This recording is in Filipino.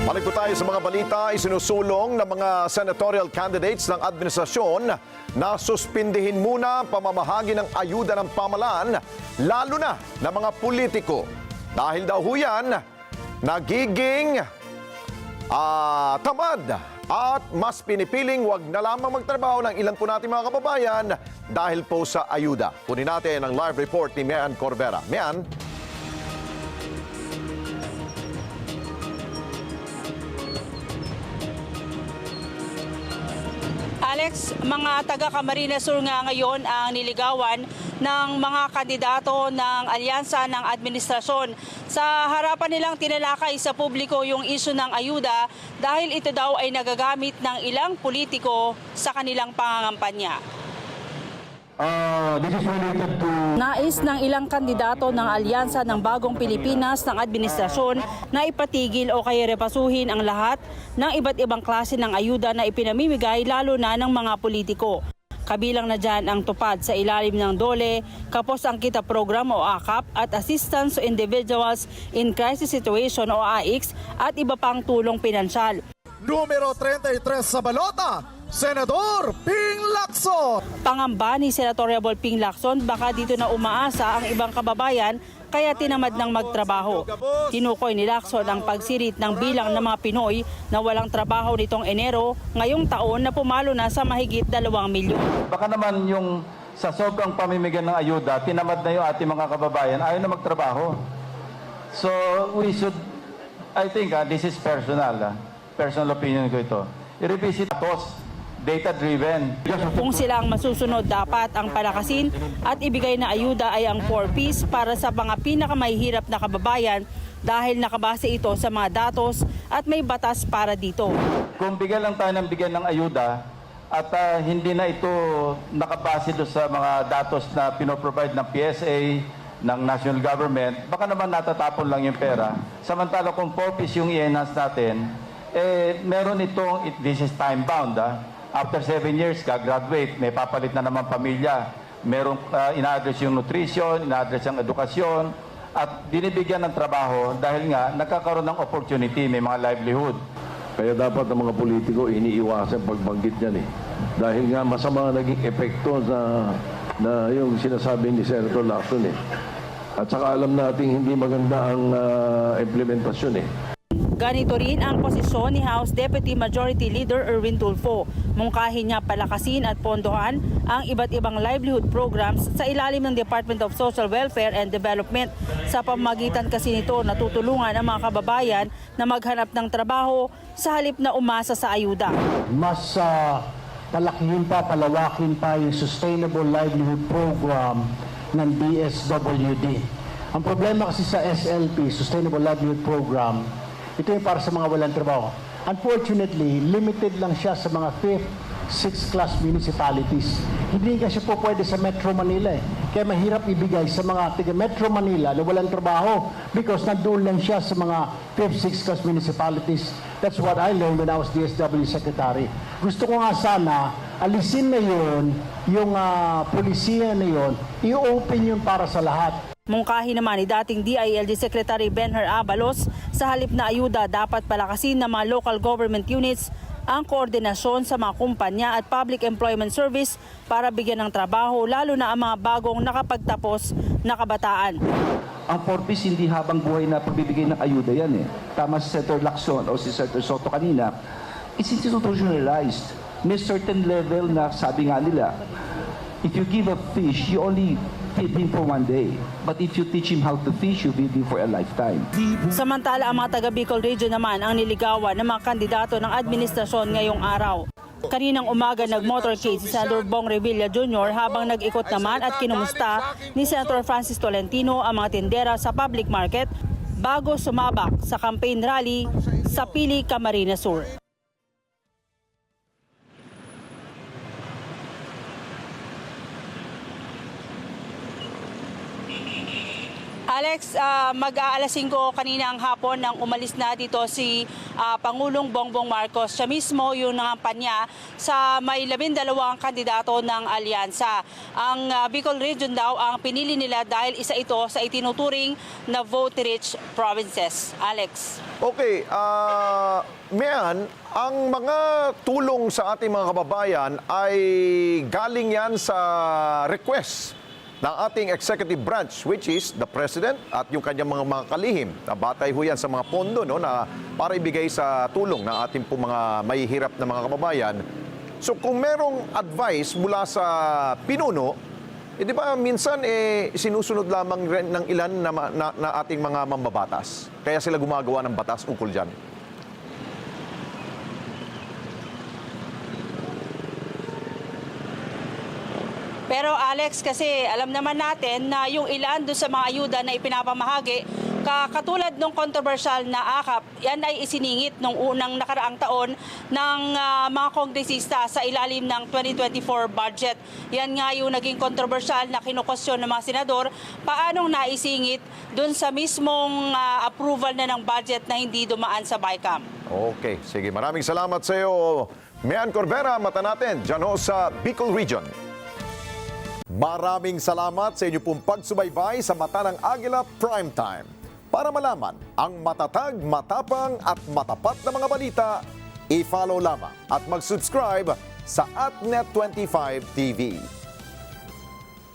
Balik po tayo sa mga balita. Isinusulong ng mga senatorial candidates ng administrasyon na suspindihin muna pamamahagi ng ayuda ng pamahalaan, lalo na ng mga politiko. Dahil daw ho yan, nagiging tamad at mas pinipiling wag na lamang magtrabaho ng ilan po nating mga kababayan dahil po sa ayuda. Kunin natin ang live report ni Mian Corbera. Mian? Alex, mga taga Camarines Sur nga ngayon ang niligawan ng mga kandidato ng alyansa ng administrasyon. Sa harapan nilang tinalakay sa publiko yung isyu ng ayuda dahil ito daw ay nagagamit ng ilang politiko sa kanilang pangangampanya. This is related to... Nais ng ilang kandidato ng alyansa ng Bagong Pilipinas ng administrasyon na ipatigil o kaya repasuhin ang lahat ng iba't ibang klase ng ayuda na ipinamimigay lalo na ng mga politiko. Kabilang na dyan ang tupad sa ilalim ng DOLE, Kapos ang Kita Program o AKAP at Assistance to Individuals in Crisis Situation o AICS at iba pang tulong pinansyal. Numero 33 sa balota, Senador Ping Lacson. Pangamba ni Senatoriable Ping Lacson, baka dito na umaasa ang ibang kababayan kaya tinamad ng magtrabaho. Tinukoy ni Lacson ang pagsirit ng bilang ng mga Pinoy na walang trabaho nitong Enero ngayong taon na pumalo na sa mahigit 2 milyon. Baka naman yung sa sobrang pamimigyan ng ayuda, tinamad na yung ating mga kababayan, ayaw na magtrabaho. So we should, I think this is personal opinion ko ito. I-revisit tos, data-driven. Kung sila ang masusunod, dapat ang palakasin at ibigay na ayuda ay ang 4Ps para sa mga pinakamahihirap na kababayan dahil nakabase ito sa mga datos at may batas para dito. Kung bigyan lang tayo ng bigyan ng ayuda at hindi na ito nakabase doon sa mga datos na pinoprovide ng PSA, ng national government, baka naman natatapon lang yung pera. Samantala kung 4Ps yung i-enhance natin, meron itong, this is time bound. After 7 years, graduate, may papalit na naman pamilya. Merong ina-address yung nutrition, ina-address yung edukasyon, at binibigyan ng trabaho dahil nga nagkakaroon ng opportunity, may mga livelihood. Kaya dapat ng mga politiko iniiwasan pagbanggit yan eh. Dahil nga masama naging epekto na yung sinasabi ni Senator Lacson eh. At saka alam natin hindi maganda ang implementasyon eh. Ganito rin ang posisyon ni House Deputy Majority Leader Erwin Tulfo. Mungkahin niya palakasin at pondohan ang iba't ibang livelihood programs sa ilalim ng Department of Social Welfare and Development. Sa pamamagitan kasi nito, natutulungan ang mga kababayan na maghanap ng trabaho sa halip na umasa sa ayuda. Mas palakihin pa, palawakin pa yung Sustainable Livelihood Program ng DSWD. Ang problema kasi sa SLP, Sustainable Livelihood Program, ito yung para sa mga walang trabaho. Unfortunately, limited lang siya sa mga 5th, 6th class municipalities. Hindi kasi po pwede sa Metro Manila eh. Kaya mahirap ibigay sa mga taga Metro Manila na walang trabaho because nandoon lang siya sa mga 5th, 6th class municipalities. That's what I learned when I was DSW Secretary. Gusto ko nga sana, alisin na yun, yung polisiya na yun, i-open yun para sa lahat. Mungkahi naman ni dating DILG Secretary Benher Abalos, sa halip na ayuda dapat palakasin ng mga local government units ang koordinasyon sa mga kumpanya at public employment service para bigyan ng trabaho lalo na ang mga bagong nakapagtapos na kabataan. Ang 4Ps hindi habang buhay na pagbibigay ng ayuda yan eh. Tama si Senator Lacson o si Senator Soto kanina, it's institutionalized. May certain level na sabi nga nila, if you give a fish, you only feed him for 1 day. But if you teach him how to fish, you feed him for a lifetime. Samantala, ang mga taga Bicol Region naman ang niligawan ng mga kandidato ng administrasyon ngayong araw. Kaninang umaga nag-motorcade si Senator Bong Revilla Jr. habang nag-ikot naman at kinumusta ni Senator Francis Tolentino ang mga tindera sa public market bago sumabak sa campaign rally sa Pili, Camarines Sur. Alex, mag-aalas 5 kanina ang hapon nang umalis na dito si Pangulong Bongbong Marcos. Siya mismo yung nangampanya sa may 12 kandidato ng alyansa. Ang Bicol Region daw ang pinili nila dahil isa ito sa itinuturing na vote-rich provinces. Alex. Okay, Mian, ang mga tulong sa ating mga kababayan ay galing yan sa request ng ating executive branch, which is the President at yung kanyang mga kalihim. Batay ho yan sa mga pondo no, na para ibigay sa tulong ng ating po mga mahihirap na mga kababayan. So kung merong advice mula sa pinuno, di ba minsan sinusunod lamang rin ng ilan na ating mga mambabatas. Kaya sila gumagawa ng batas ukol dyan. Pero Alex, kasi alam naman natin na yung ilan doon sa mga ayuda na ipinapamahagi, katulad ng controversial na AKAP, yan ay isiningit nung unang nakaraang taon ng mga kongresista sa ilalim ng 2024 budget. Yan nga yung naging controversial na kinukwestiyon ng mga senador, paanong naisingit doon sa mismong approval na ng budget na hindi dumaan sa BICAM. Okay, sige. Maraming salamat sa iyo, Mian Corbera. Mata natin dyan ho sa Bicol Region. Maraming salamat sa inyo pong pagsubaybay sa Mata ng Agila Primetime. Para malaman ang matatag, matapang at matapat na mga balita, i-follow lamang at mag-subscribe sa AtNet25 TV.